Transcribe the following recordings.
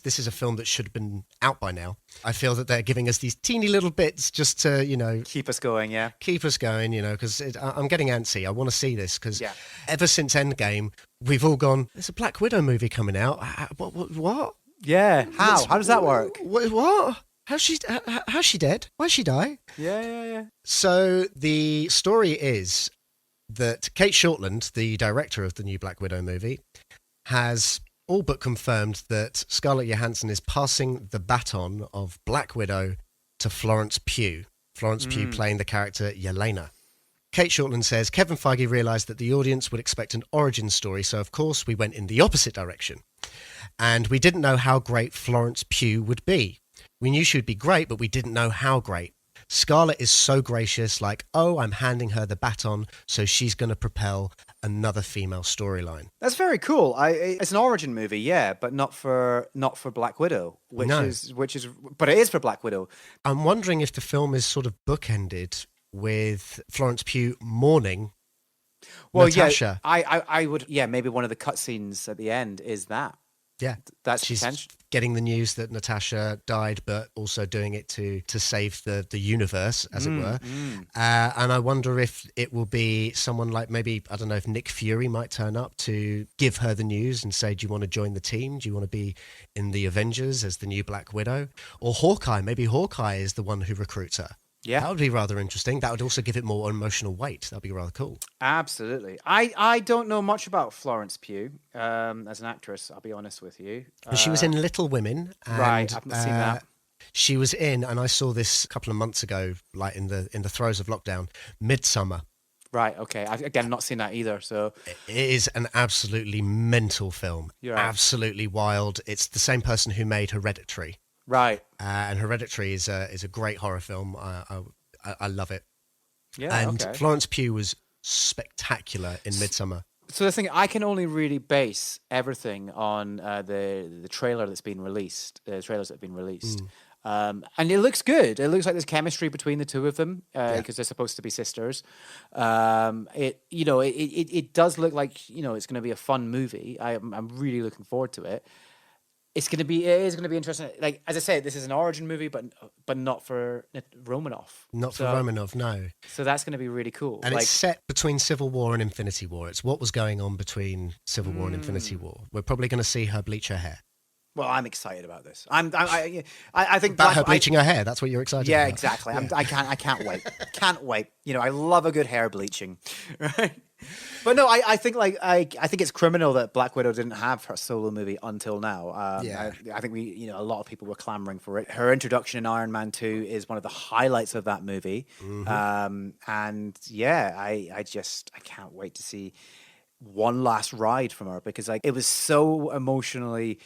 This is a film that should have been out by now. I feel that they're giving us these teeny little bits just to, keep us going, yeah. Keep us going, because I'm getting antsy. I want to see this because Yeah. ever since Endgame, we've all gone, there's a Black Widow movie coming out. What? Yeah. How? How does that work? What? How's she dead? Why'd she die? Yeah. So the story is that Kate Shortland, the director of the new Black Widow movie, has all but confirmed that Scarlett Johansson is passing the baton of Black Widow to Florence Pugh. Florence Pugh playing the character Yelena. Kate Shortland says, Kevin Feige realised that the audience would expect an origin story, so of course we went in the opposite direction. And we didn't know how great Florence Pugh would be. We knew she would be great, but we didn't know how great. Scarlett is so gracious, like, oh, I'm handing her the baton, so she's going to propel another female storyline. That's very cool. It's an origin movie, yeah, but not for Black Widow, but it is for Black Widow. I'm wondering if the film is sort of bookended with Florence Pugh mourning Natasha. Yeah, I would, maybe one of the cutscenes at the end is that. Yeah, that's she's potential. Getting the news that Natasha died, but also doing it to save the universe, as it were. And I wonder if it will be someone like maybe, I don't know, if Nick Fury might turn up to give her the news and say, do you want to join the team? Do you want to be in the Avengers as the new Black Widow? Or Hawkeye, maybe Hawkeye is the one who recruits her. Yeah. That would be rather interesting. That would also give it more emotional weight. That'd be rather cool. Absolutely. I don't know much about Florence Pugh as an actress, I'll be honest with you. She was in Little Women. And, right, I've not seen that. She was in, and I saw this a couple of months ago, like in the throes of lockdown, Midsummer. Right, okay. I've not seen that either. So it is an absolutely mental film. You're right. Absolutely wild. It's the same person who made Hereditary. Right. And Hereditary is a great horror film. I love it. Yeah, and okay. Florence Pugh was spectacular in Midsummer. So the thing, I can only really base everything on the trailer that's been released, the trailers that have been released. And it looks good. It looks like there's chemistry between the two of them because they're supposed to be sisters. It does look like, it's going to be a fun movie. I'm really looking forward to it. It is going to be interesting. Like, as I say, this is an origin movie, but not for Romanoff. Not for Romanoff, no. So that's going to be really cool. And it's set between Civil War and Infinity War. It's what was going on between Civil War and Infinity War. We're probably going to see her bleach her hair. Well, I'm excited about this. I think about her bleaching her hair. That's what you're excited about. Yeah, exactly. I can't wait. Can't wait. I love a good hair bleaching. Right. But no, I think I think it's criminal that Black Widow didn't have her solo movie until now. I think a lot of people were clamoring for it. Her introduction in Iron Man 2 is one of the highlights of that movie. I can't wait to see one last ride from her because it was so emotionally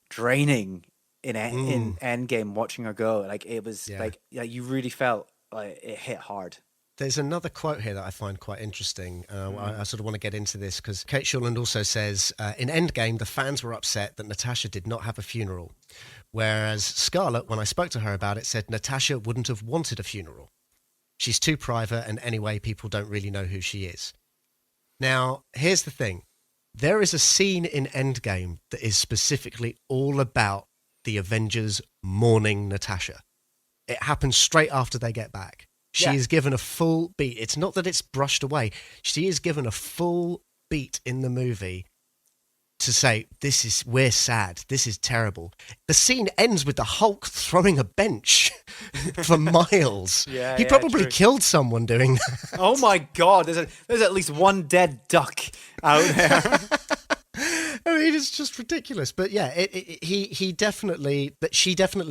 draining in Endgame watching her go. It was you really felt like it hit hard. There's another quote here that I find quite interesting. I sort of want to get into this because Kate Shortland also says, in Endgame, the fans were upset that Natasha did not have a funeral. Whereas Scarlett, when I spoke to her about it, said Natasha wouldn't have wanted a funeral. She's too private, and anyway, people don't really know who she is. Now, here's the thing. There is a scene in Endgame that is specifically all about the Avengers mourning Natasha. It happens straight after they get back. She is given a full beat. It's not that it's brushed away. She is given a full beat in the movie to say, we're sad. This is terrible. The scene ends with the Hulk throwing a bench for miles. He probably killed someone doing that. Oh my God. There's at least one dead duck out there. I mean, it's just ridiculous. But yeah, she definitely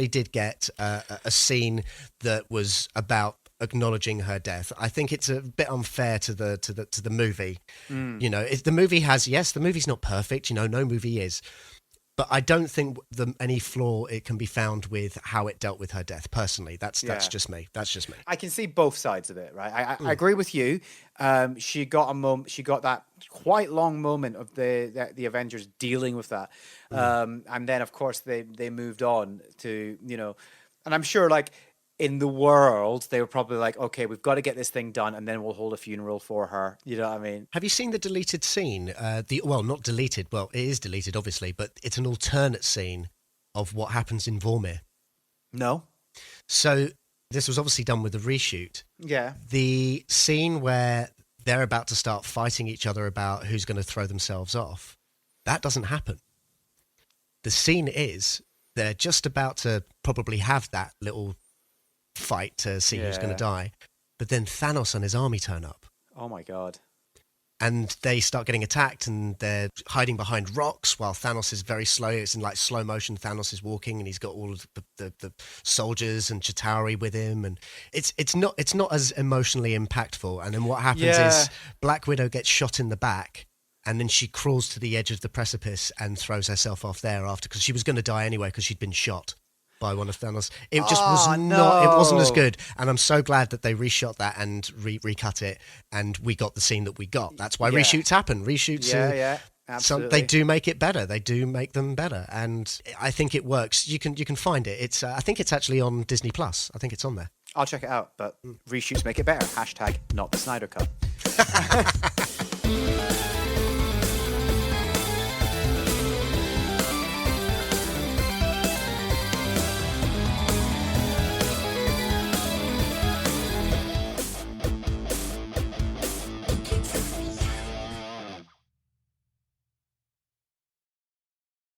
did get a scene that was about acknowledging her death. I think it's a bit unfair to the movie. The movie's not perfect. No movie is. But I don't think any flaw it can be found with how it dealt with her death. Personally, that's just me. That's just me. I can see both sides of it, right? I agree with you. She got that quite long moment of the Avengers dealing with that, and then of course they moved on to and I'm sure in the world, they were probably like, okay, we've got to get this thing done, and then we'll hold a funeral for her. You know what I mean? Have you seen the deleted scene? Not deleted. Well, it is deleted, obviously, but it's an alternate scene of what happens in Vormir? No. So this was obviously done with the reshoot. Yeah. The scene where they're about to start fighting each other about who's going to throw themselves off, that doesn't happen. The scene is they're just about to probably have that little fight to see who's going to die. But then Thanos and his army turn up. Oh my God. And they start getting attacked, and they're hiding behind rocks while Thanos is very slow. It's in like slow motion. Thanos is walking, and he's got all of the soldiers and Chitauri with him, and it's not as emotionally impactful. And then what happens is Black Widow gets shot in the back, and then she crawls to the edge of the precipice and throws herself off there after, because she was going to die anyway because she'd been shot by one of Thanos. It just was not. It wasn't as good, and I'm so glad that they reshot that and recut it, and we got the scene that we got. That's why reshoots happen. Reshoots, absolutely. they do make it better. They do make them better, and I think it works. You can find it. It's I think it's actually on Disney Plus. I think it's on there. I'll check it out. But reshoots make it better. # not the Snyder Cut.